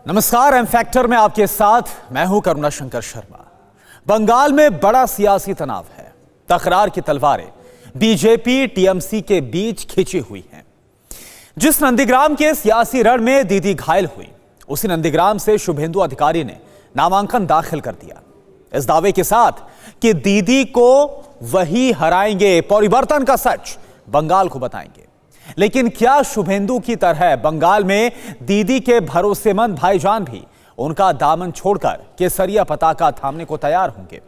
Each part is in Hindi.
नमस्कार, एम फैक्टर में आपके साथ मैं हूं करुणा शंकर शर्मा। बंगाल में बड़ा सियासी तनाव है। तकरार की तलवारें बीजेपी टीएमसी के बीच खिंची हुई हैं। जिस नंदीग्राम के सियासी रण में दीदी घायल हुई, उसी नंदीग्राम से शुभेंदु अधिकारी ने नामांकन दाखिल कर दिया, इस दावे के साथ कि दीदी को वही हराएंगे, परिवर्तन का सच बंगाल को बताएंगे। लेकिन क्या शुभेंदु की तरह बंगाल में दीदी के भरोसेमंद भाईजान भी उनका दामन छोड़कर केसरिया पताका थामने को तैयार होंगे?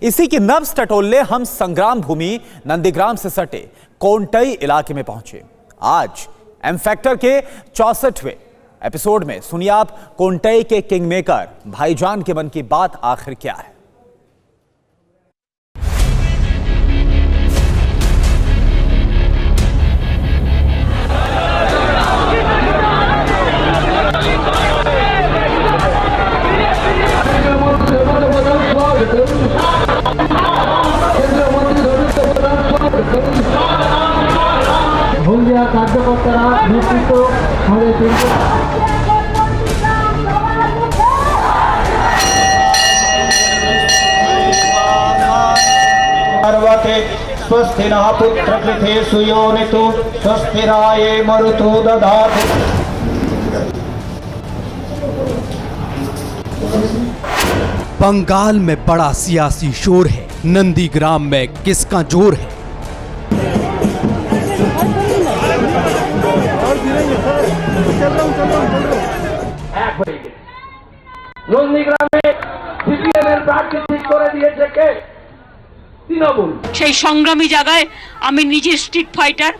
इसी की नब्ज टटोलने हम संग्राम भूमि नंदीग्राम से सटे कोंटई इलाके में पहुंचे। आज एम फैक्टर के 64वें एपिसोड में सुनिए आप कोंटई के किंगमेकर भाईजान के मन की बात आखिर क्या है। स्वस्ति नः पुत्रकृतेषु योनिषु स्वस्तिराये मरुतो दधातु। बंगाल में बड़ा सियासी शोर है। नंदीग्राम में किसका जोर है? নন্দীগ্রামে সিপিএমের প্রার্থী ঠিক করে দিয়েছে কে? তৃণমূল। সেই সংগ্রামী জায়গায় আমি নিজে স্ট্রিট ফাইটার,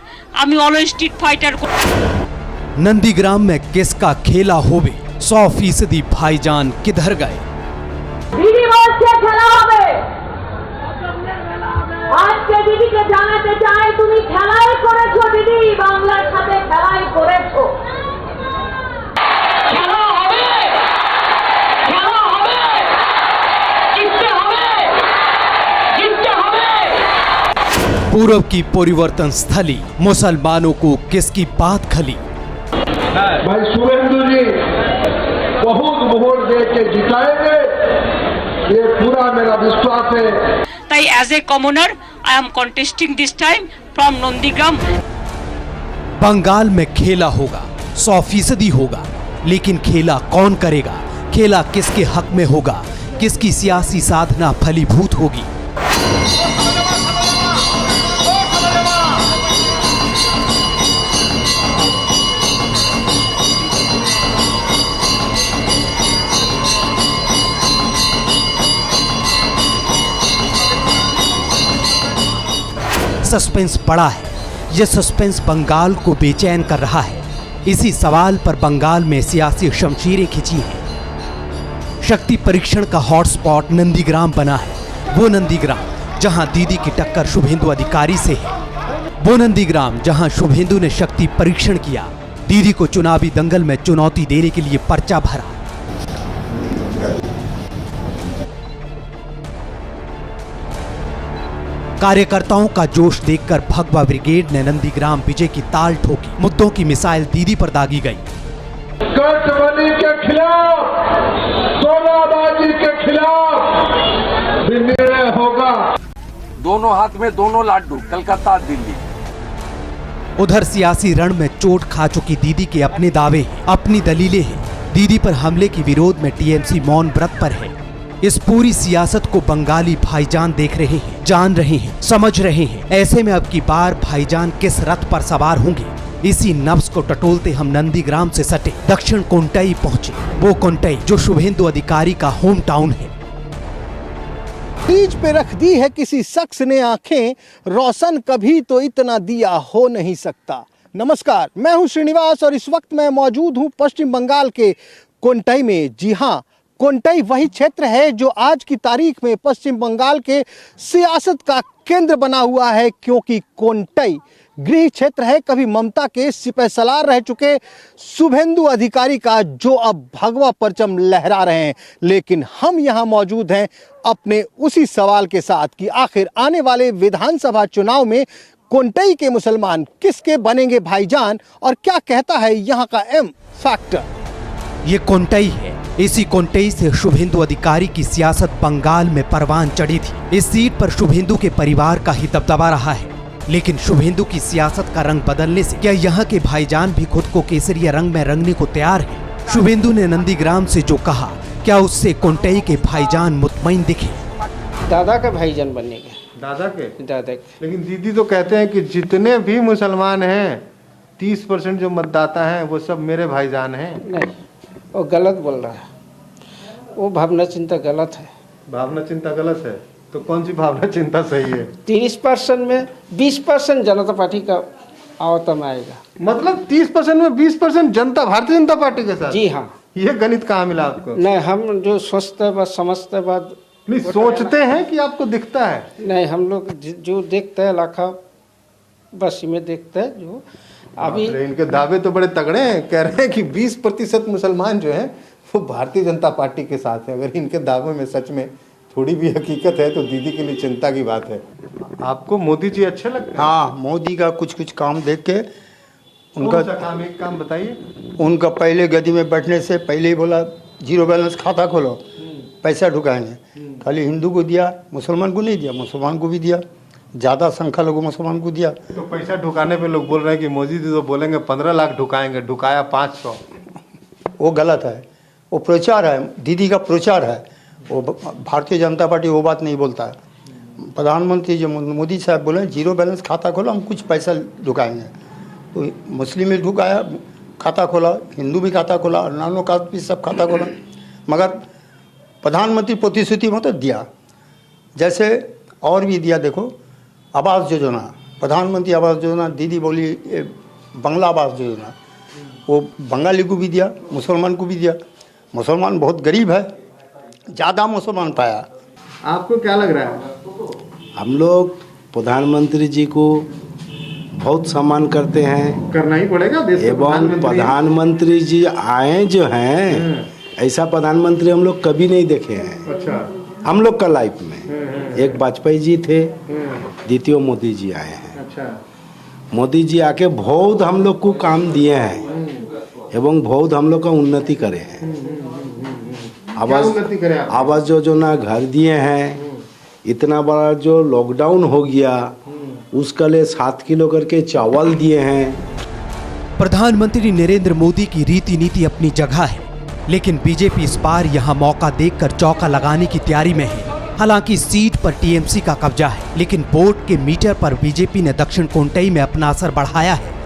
আমি অলওয়েজ স্ট্রিট ফাইটার। नंदीग्राम में किसका खेला होवे? 100% भाईजान किधर गए? দিদি বলছে খেলা হবে। আজকে দিদিকে জানাতে চাই, তুমি খেলাই করেছো দিদি, বাংলার সাথে খেলাই করেছো। খেলা হবে, খেলা হবে, জিততে হবে, জিততে হবে। पूर्व की परिवर्तन स्थली मुसलमानों को किसकी बात खली? भाई शुभेंदु जी बहुत वोट दे के जिताएंगे, ये पूरा मेरा विश्वास है। তাই as a commoner I am contesting this time from Nandigram. Bengal में खेला होगा, 100% होगा, लेकिन खेला कौन करेगा? खेला किसके हक में होगा? किसकी सियासी साधना फलीभूत होगी? सस्पेंस बड़ा है। यह सस्पेंस बंगाल को बेचैन कर रहा है। इसी सवाल पर बंगाल में सियासी शमशीरें खिंची हैं। शक्ति परीक्षण का हॉटस्पॉट नंदीग्राम बना है। वो नंदीग्राम जहां दीदी की टक्कर शुभेंदु अधिकारी से है। वो नंदीग्राम जहां शुभेंदु ने शक्ति परीक्षण किया, दीदी को चुनावी दंगल में चुनौती देने के लिए पर्चा भरा। कार्यकर्ताओं का जोश देखकर भगवा ब्रिगेड ने नंदीग्राम विजय की ताल ठोकी। मुद्दों की मिसाइल दीदी पर दागी गई। गठबंधन के खिलाफ, सोनाबाजी के खिलाफ निर्णय होगा। दोनों हाथ में दोनों लाडू, कलकत्ता दिल्ली। उधर सियासी रण में चोट खा चुकी दीदी के अपने दावे हैं, अपनी दलीलें हैं। दीदी पर हमले के विरोध में टीएमसी मौन व्रत पर है। इस पूरी सियासत को बंगाली भाईजान देख रहे हैं, जान रहे हैं, समझ रहे हैं। ऐसे में अब की बार भाईजान किस रथ पर सवार होंगे? इसी नब्ज को टटोलते हम नंदीग्राम से सटे दक्षिण कोंटई पहुंचे। वो कोंटई जो शुभेंदु अधिकारी का होम टाउन है। बीच पे रख दी है किसी शख्स ने आंखें, रोशन कभी तो इतना दिया हो नहीं सकता। नमस्कार, मैं हूं श्रीनिवास और इस वक्त मैं मौजूद हूं पश्चिम बंगाल के कोंटई में। जी हां, कोंटई वही क्षेत्र है जो आज की तारीख में पश्चिम बंगाल के सियासत का केंद्र बना हुआ है, क्योंकि कोंटई गृह क्षेत्र है कभी ममता के सिपहसालार रह चुके शुभेंदु अधिकारी का, जो अब भगवा परचम लहरा रहे हैं। लेकिन हम यहाँ मौजूद हैं अपने उसी सवाल के साथ कि आखिर आने वाले विधानसभा चुनाव में कोंटई के मुसलमान किसके बनेंगे भाईजान, और क्या कहता है यहाँ का एम फैक्टर। ये कोंटई है। इसी कोंटई से शुभेंदु अधिकारी की सियासत बंगाल में परवान चढ़ी थी। इस सीट पर शुभेंदु के परिवार का ही दबदबा रहा है, लेकिन शुभेंदु की सियासत का रंग बदलने से क्या यहाँ के भाईजान भी खुद को केसरिया रंग में रंगने को तैयार है? शुभेंदु ने नंदीग्राम से जो कहा, क्या उससे कोंटई के भाईजान मुतमईन दिखे? दादा का भाईजान बनेगा। दादा के? दादा के। लेकिन दीदी तो कहते हैं कि जितने भी मुसलमान हैं 30% जो मतदाता हैं वो सब मेरे भाईजान हैं। नहीं, वो गलत बोल रहा है। वो भावना चिंता गलत है। भावना चिंता गलत है तो कौन सी भावना चिंता सही है? 30% में 20% जनता पार्टी का आवता में आएगा। मतलब 30% में 20% जनता भारतीय जनता पार्टी के साथ? जी हाँ। ये गणित कहाँ मिला आपको? नहीं, हम जो सोचते बात समझते बात नहीं, सोचते हैं कि आपको दिखता है? नहीं, हम लोग जो देखते हैं लाखा बस में देखते हैं। जो अभी इनके दावे तो बड़े तगड़े हैं, कह रहे हैं कि 20% मुसलमान जो हैं वो भारतीय जनता पार्टी के साथ है। अगर इनके दावे में सच में थोड़ी भी हकीकत है तो दीदी के लिए चिंता की बात है। आपको मोदी जी अच्छे लगते हैं? हाँ, मोदी का कुछ कुछ काम देख के उनका काम, एक काम बताइए। उनका पहले गद्दी में बैठने से पहले ही बोला 0 बैलेंस खाता खोलो, पैसा ढुकाएंगे। खाली हिंदू को दिया, मुसलमान को नहीं दिया। मुसलमान को भी दिया, ज़्यादा संख्या लोगों मुसलमान को दिया। तो पैसा ढुकाने पे लोग बोल रहे हैं कि मोदी जी तो बोलेंगे 15 लाख ढुकाएंगे, ढुकाया 500। वो गलत है। वो प्रचार है, दीदी का प्रचार है। वो भारतीय जनता पार्टी वो बात नहीं बोलता है। प्रधानमंत्री जो मोदी साहब बोले 0 बैलेंस खाता खोला, हम कुछ पैसा ढुकाएंगे। तो मुस्लिम भी ढुकाया, खाता खोला, हिंदू भी खाता खोला, अन्य कास्ट भी सब खाता खोला। मगर प्रधानमंत्री प्रतिश्रुति में तो दिया, जैसे और भी दिया। देखो आवास योजना, प्रधानमंत्री आवास योजना, दीदी बोली बंगला आवास योजना, वो बंगाली को भी दिया, मुसलमान को भी दिया। मुसलमान बहुत गरीब है, ज़्यादा मुसलमान पाया। आपको क्या लग रहा है? हम लोग प्रधानमंत्री जी को बहुत सम्मान करते हैं, करना ही पड़ेगा। देश एवं प्रधानमंत्री जी आए जो हैं, ऐसा प्रधानमंत्री हम लोग कभी नहीं देखे हैं। अच्छा। हम लोग का लाइफ में एक वाजपेयी जी थे, द्वितीय मोदी जी आए हैं। अच्छा। मोदी जी आके बहुत हम लोग को काम दिए हैं एवं बहुत हम लोग का उन्नति करे हैं। आवास योजना घर दिए हैं। इतना बड़ा जो लॉकडाउन हो गया उसका लिए 7 किलो करके चावल दिए हैं। प्रधानमंत्री नरेंद्र मोदी की रीति नीति अपनी जगह है, लेकिन बीजेपी इस बार यहां मौका देखकर चौका लगाने की तैयारी में है। हालांकि सीट पर टीएमसी का कब्जा है, लेकिन वोट के मीटर पर बीजेपी ने दक्षिण कोंटई में अपना असर बढ़ाया है।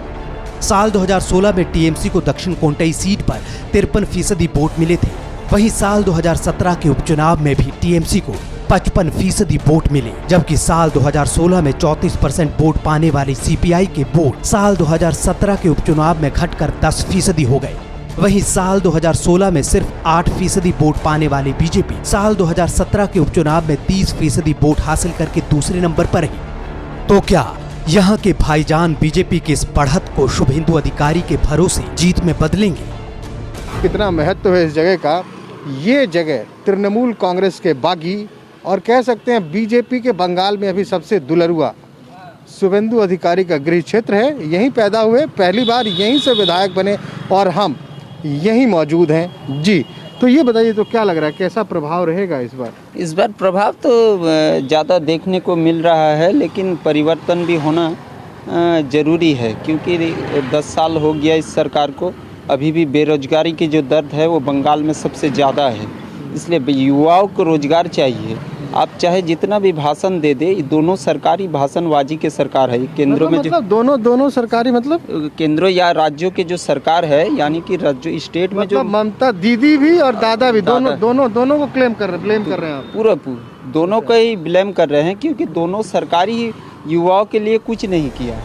साल 2016 में टीएमसी को दक्षिण कोंटई सीट पर 53% वोट मिले थे। वहीं साल 2017 के उपचुनाव में भी टीएमसी को 55% वोट मिले, जबकि साल 2016 में 34% वोट पाने वाली सीपीआई के वोट साल 2017 के उपचुनाव में घटकर 10% हो गए। वहीं साल 2016 में सिर्फ 8% वोट पाने वाली बीजेपी साल 2017 के उपचुनाव में 30% वोट हासिल करके दूसरे नंबर पर रही। तो क्या यहाँ के भाईजान बीजेपी की इस बढ़त को शुभेंदु अधिकारी के भरोसे जीत में बदलेंगे? कितना महत्व है इस जगह का। ये जगह तृणमूल कांग्रेस के बागी और कह सकते हैं बीजेपी के बंगाल में अभी सबसे दुलरुआ शुभेंदु अधिकारी का गृह क्षेत्र है। यहीं पैदा हुए, पहली बार यहीं से विधायक बने और हम यहीं मौजूद हैं। जी, तो ये बताइए, तो क्या लग रहा है, कैसा प्रभाव रहेगा इस बार? इस बार प्रभाव तो ज़्यादा देखने को मिल रहा है, लेकिन परिवर्तन भी होना ज़रूरी है, क्योंकि 10 साल हो गया इस सरकार को। अभी भी बेरोजगारी की जो दर्द है वो बंगाल में सबसे ज़्यादा है। इसलिए युवाओं को रोजगार चाहिए। आप चाहे जितना भी भाषण दे दे, दोनों सरकारी भाषणबाजी के सरकार है। केंद्रों में मतलब दोनों सरकारी, मतलब केंद्रों या राज्यों के जो सरकार है, यानी कि राज्य स्टेट में जो ममता दीदी भी और दादा भी दोनों को ब्लेम कर रहे हैं आप? पूरा दोनों को ही ब्लेम कर रहे हैं, क्योंकि दोनों सरकारी युवाओं के लिए कुछ नहीं किया।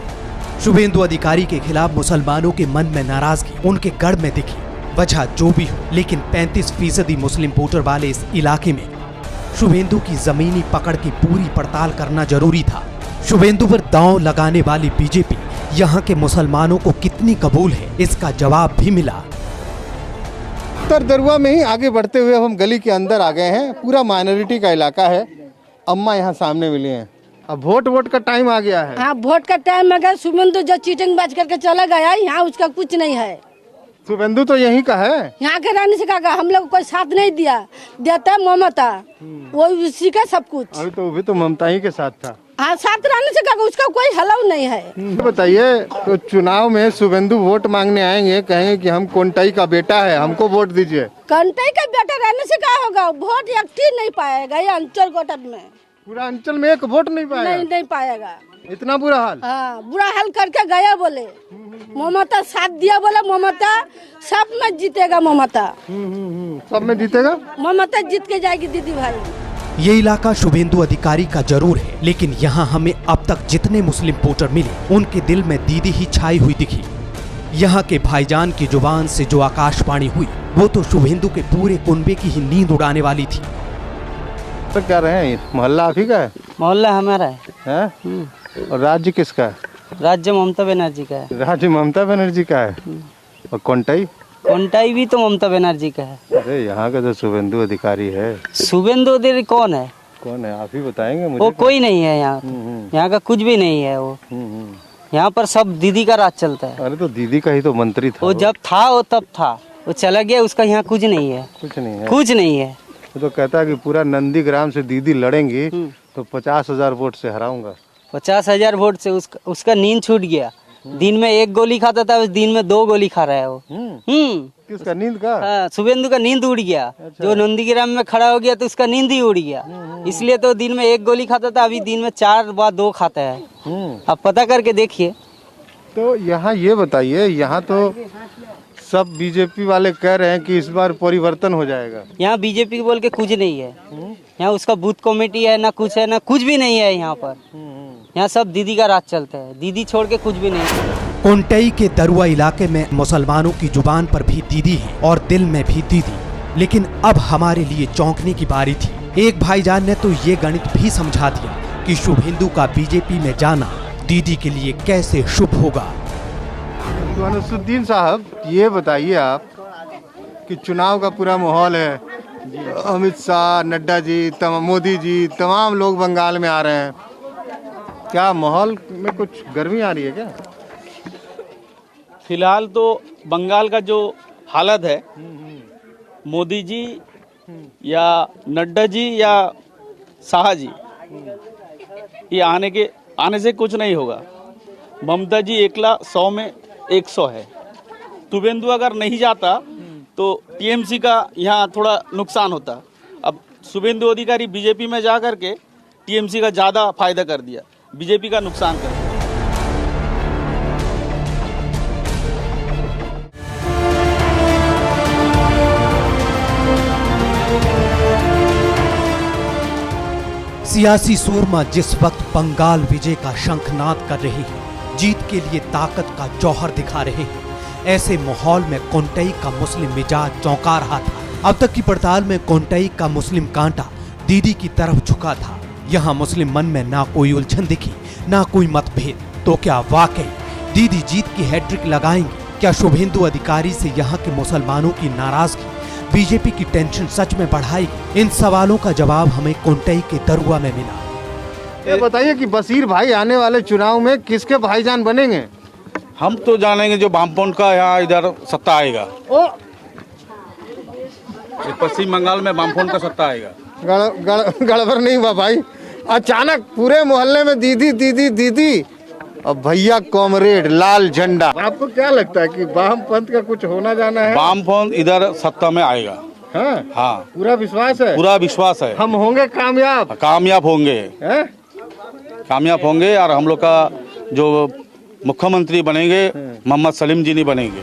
शुभेंदु अधिकारी के खिलाफ मुसलमानों के मन में नाराजगी उनके गढ़ में दिखी। वजह जो भी हो, लेकिन 35% मुस्लिम वोटर वाले इस इलाके में शुभेंदु की जमीनी पकड़ की पूरी पड़ताल करना जरूरी था। शुभेंदु पर दांव लगाने वाली बीजेपी यहाँ के मुसलमानों को कितनी कबूल है, इसका जवाब भी मिला। उत्तर दरुआ में ही आगे बढ़ते हुए हम गली के अंदर आ गए हैं। पूरा माइनॉरिटी का इलाका है। अम्मा यहाँ सामने मिली हैं। अब वोट का टाइम आ गया है। हाँ, वोट का टाइम आ गया। शुभेंदु जो चीटिंग बाज करके चला गया, यहाँ उसका कुछ नहीं है। शुभेंदु तो यहीं का है। यहाँ के रहने से का हम लोग कोई साथ नहीं दिया, देता है ममता, वो उसी का सब कुछ। अभी तो वो भी तो ममता ही के साथ था। हाँ, साथ रहने से का उसका कोई हलाव नहीं है। बताइए, तो चुनाव में शुभेंदु वोट मांगने आएंगे, कहेंगे कि हम कोंटाई का बेटा है, हमको वोट दीजिए। कोंटाई का बेटा रहने से क्या होगा, वोट एक नहीं पाएगा ये अंचल कोटक में। पूरा अंचल में एक वोट नहीं पाएगा। नहीं पाएगा। इतना बुरा हाल। हाँ, बुरा हाल करके गया बोले ममता साथ दिया, बोला ममता सब में जीतेगा, ममता सब में जीतेगा, ममता जीत के जाएगी दीदी भाई। ये इलाका शुभेंदु अधिकारी का जरूर है, लेकिन यहाँ हमें अब तक जितने मुस्लिम वोटर मिले उनके दिल में दीदी ही छाई हुई दिखी। यहाँ के भाईजान की जुबान से जो आकाशवाणी हुई वो तो शुभेंदु के पूरे कुनबे की ही नींद उड़ाने वाली थी। तो क्या रहे हैं, मोहल्ला आप ही का है? मोहल्ला हमारा है। और राज्य किसका है? राज्य ममता बनर्जी का है। राज्य ममता बनर्जी का है। और कोंटाई? कोंटाई भी तो ममता बनर्जी का है। अरे यहाँ का तो शुभेंदु अधिकारी है। शुभेंदु अधिकारी कौन है? कौन है आप ही बताएंगे मुझे। वो कोई नहीं है यहाँ, यहाँ का कुछ भी नहीं है। वो यहाँ पर सब दीदी का राज चलता है। अरे तो दीदी का ही तो मंत्री था। वो जब था वो तब था, वो चला गया, उसका यहाँ कुछ नहीं है। कुछ नहीं है, कुछ नहीं है। वो तो कहता है कि पूरा नंदीग्राम से दीदी लड़ेंगी तो 50,000 वोट से हराऊंगा। 50,000 वोट से उसका नींद छूट गया। दिन में 1 गोली खाता था, उस दिन में 2 गोली खा रहा है वो। किसका नींद का? हाँ, शुभेंदु का नींद उड़ गया। अच्छा। जो नंदीग्राम में खड़ा हो गया तो उसका नींद ही उड़ गया। इसलिए तो दिन में 1 गोली खाता था, अभी दिन में 4 व 2 खाता है। आप पता करके देखिए। तो यहाँ ये बताइए, यहाँ तो सब बीजेपी वाले कह रहे हैं कि इस बार परिवर्तन हो जाएगा। यहाँ बीजेपी बोल के कुछ नहीं है। यहाँ उसका बूथ कमेटी है ना, कुछ है ना, कुछ भी नहीं है यहाँ पर। यहाँ सब दीदी का राज चलता है, दीदी छोड़ के कुछ भी नहीं। कोंटाई के दरुआ इलाके में मुसलमानों की जुबान पर भी दीदी है और दिल में भी दीदी। लेकिन अब हमारे लिए चौंकने की बारी थी। एक भाईजान ने तो ये गणित भी समझा दिया कि शुभेंदु का बीजेपी में जाना दीदी के लिए कैसे शुभ होगा। अनुसुद्दीन साहब, ये बताइए आप कि चुनाव का पूरा माहौल है, अमित शाह, नड्डा जी, मोदी जी, तमाम लोग बंगाल में आ रहे हैं, क्या माहौल में कुछ गर्मी आ रही है क्या? फिलहाल तो बंगाल का जो हालत है, मोदी जी या नड्डा जी या शाह जी, ये आने से कुछ नहीं होगा। ममता जी 100 में 100 है। शुभेंदु अगर नहीं जाता तो टीएमसी का यहाँ थोड़ा नुकसान होता। अब शुभेंदु अधिकारी बीजेपी में जा करके टीएमसी का ज़्यादा फायदा कर दिया, बीजेपी का नुकसान कर दिया। सियासी सूरमा जिस वक्त बंगाल विजय का शंखनाद कर रही है, जीत के लिए ताकत का जौहर दिखा रहे हैं, ऐसे माहौल में कोंटाई का मुस्लिम मिजाज चौंका रहा था। अब तक की पड़ताल में कोंटाई का मुस्लिम कांटा दीदी की तरफ झुका था। यहाँ मुस्लिम मन में ना कोई उलझन दिखी, ना कोई मतभेद। तो क्या वाकई दीदी जीत की हैट्रिक लगाएंगी? क्या शुभेंदु अधिकारी से यहाँ के मुसलमानों की नाराजगी बीजेपी की टेंशन सच में बढ़ाएगी? इन सवालों का जवाब हमें कोंटाई के दरुआ में मिला। ये बताइए कि बशीर भाई आने वाले चुनाव में किसके भाईजान बनेंगे? हम तो जानेंगे जो वामपंथ का यहाँ इधर सत्ता आएगा। पश्चिम बंगाल में वामपंथ का सत्ता आएगा। गड़बड़ नहीं हुआ भाई, अचानक पूरे मोहल्ले में दीदी दीदी दीदी और भैया कॉमरेड लाल झंडा। आपको क्या लगता है कि वामपंथ का कुछ होना जाना है? वामपंथ इधर सत्ता में आएगा। हाँ, पूरा विश्वास है? पूरा विश्वास है। हम होंगे कामयाब? कामयाब होंगे, कामयाब होंगे। और हम लोग का जो मुख्यमंत्री बनेंगे मोहम्मद सलीम जी नहीं बनेंगे।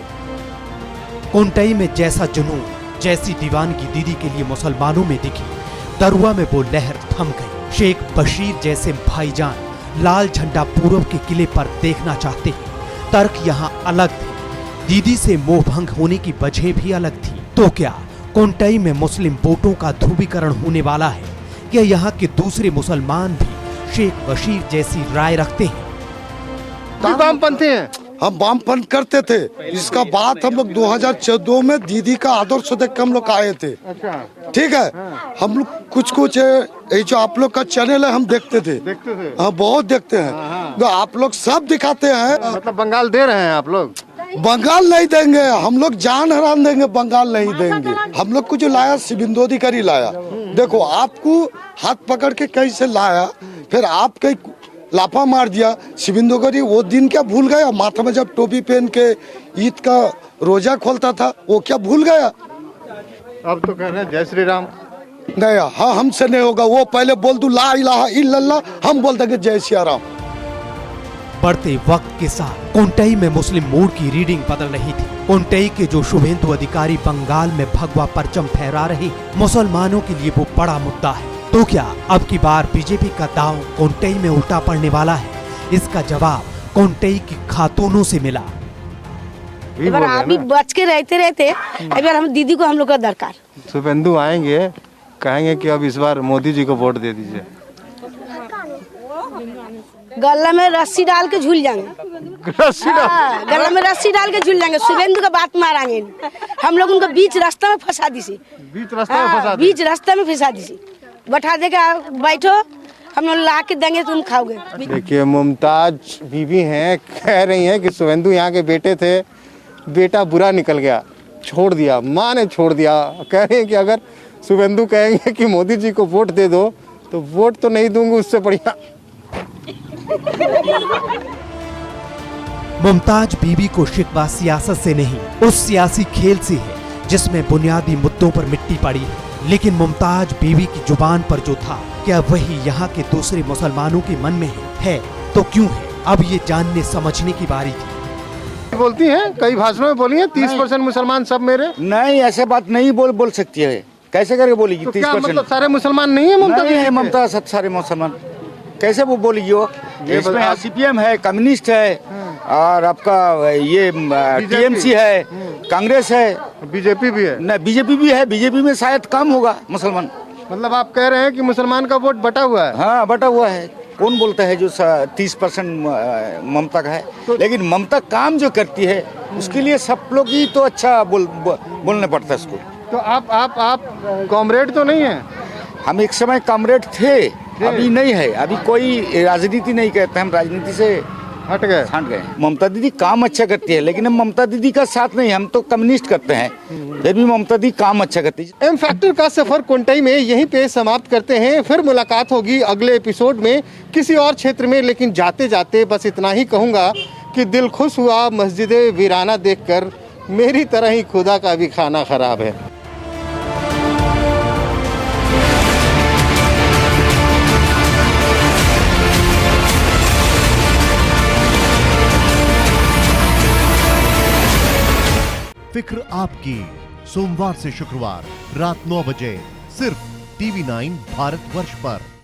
कोंटाई में जैसा जुनून, जैसी दीवानगी दीदी के लिए मुसलमानों में दिखी, दरुआ में वो लहर थम गई। शेख बशीर जैसे भाईजान लाल झंडा पूर्व के किले पर देखना चाहते हैं। तर्क यहाँ अलग थे, दीदी से मोह भंग होने की वजह भी अलग थी। तो क्या कोंटाई में मुस्लिम वोटों का ध्रुवीकरण होने वाला है? क्या यहाँ के दूसरे मुसलमान भी शेख बशीर जैसी राय रखते हैं? वामपंथी हैं। हम वामपंथ करते थे, इसका बात हम लोग 2014 में दीदी का आदर्श देख के हम लोग आए थे। ठीक है, हम लोग कुछ ये जो आप लोग का चैनल है हम देखते थे। हाँ, बहुत देखते हैं। तो आप लोग सब दिखाते हैं। मतलब बंगाल दे रहे हैं आप लोग? बंगाल नहीं देंगे, हम लोग जान हराम देंगे, बंगाल नहीं देंगे। हम लोग को जो लाया शुभेंदु अधिकारी लाया। देखो आपको हाथ पकड़ के कैसे लाया, फिर आप कहीं लाफा मार दिया। शुभेंदु अधिकारी वो दिन क्या भूल गया? माथा में जब टोपी पहन के ईद का रोजा खोलता था, वो क्या भूल गया? अब तो कह रहे हैं जय श्री राम। नहीं, हाँ हमसे नहीं होगा। वो पहले बोल दो ला इलाहा इल्लल्लाह, हम बोल देंगे जय सिया राम। बढ़ते वक्त के साथ कोंटई में मुस्लिम मोड़ की रीडिंग बदल रही थी। कोंटई के जो शुभेंदु अधिकारी बंगाल में भगवा परचम फहरा रहे, मुसलमानों के लिए वो बड़ा मुद्दा है। तो क्या अब की बार बीजेपी का दांव कोंटई में उल्टा पड़ने वाला है? इसका जवाब कोंटई की खातूनों से मिला। अभी बच के रहते रहते अगर हम दीदी को हम लोग का दरकार। शुभेंदु आएंगे, कहेंगे कि अब इस बार मोदी जी को वोट दे दीजिए। गला में रस्सी डाल के झूल जाएंगे। गला में रस्सी डाल के झूल जाएंगे। शुभेंदु का बात मारेंगे। हम लोग उनको बीच रास्ता में फंसा दी। बीच रास्ता में फंसा दी। बैठा देगा, बैठो, हम लोग ला के देंगे, तुम खाओगे। देखिए मुमताज बीबी हैं, कह रही हैं कि शुभेंदु यहाँ के बेटे थे, बेटा बुरा निकल गया, छोड़ दिया, माँ ने छोड़ दिया। कह रहे हैं कि अगर शुभेंदु कहेंगे कि मोदी जी को वोट दे दो, तो वोट तो नहीं दूंगी, उससे बढ़िया। मुमताज बीबी को शिकवा सियासत से नहीं, उस सियासी खेल से है जिसमें बुनियादी मुद्दों पर मिट्टी पड़ी है। लेकिन मुमताज बीबी की जुबान पर जो था, क्या वही यहाँ के दूसरे मुसलमानों के मन में है? तो क्यों है? अब ये जानने समझने की बारी थी। बोलती हैं, कई भाषणों में बोली हैं 30% मुसलमान सब मेरे। नहीं, ऐसे बात नहीं बोल सकती है। कैसे करके बोलेगी? तो 30% मतलब सारे मुसलमान नहीं है ममता? नहीं है ममता, सारे मुसलमान कैसे वो बोलेगी? वो इसमें सीपीएम है, कम्युनिस्ट है, और आपका ये टीएमसी है, कांग्रेस है, बीजेपी भी है। नहीं, बीजेपी भी है। बीजेपी में शायद कम होगा मुसलमान। मतलब आप कह रहे हैं कि मुसलमान का वोट बटा हुआ है? हाँ, बटा हुआ है। कौन बोलता है जो 30% ममता का है? लेकिन ममता काम जो करती है उसके लिए सब लोग ही तो अच्छा बोलने पड़ता है उसको। तो आप कॉमरेड तो नहीं है? हम एक समय कॉमरेड थे, अभी नहीं है। अभी कोई राजनीति नहीं करते, हम राजनीति से हट गए। ममता दीदी काम अच्छा करती है, लेकिन हम ममता दीदी का साथ नहीं, हम तो कम्युनिस्ट करते हैं, फिर भी ममता दीदी काम अच्छा करती है। एम फैक्टर का सफर कोंटई में यहीं पे समाप्त करते हैं। फिर मुलाकात होगी अगले एपिसोड में किसी और क्षेत्र में। लेकिन जाते जाते बस इतना ही कहूँगा कि दिल खुश हुआ मस्जिद वीराना देखकर, मेरी तरह ही खुदा का भी खाना खराब है। फिक्र आपकी, सोमवार से शुक्रवार रात 9 बजे सिर्फ TV9 भारतवर्ष पर।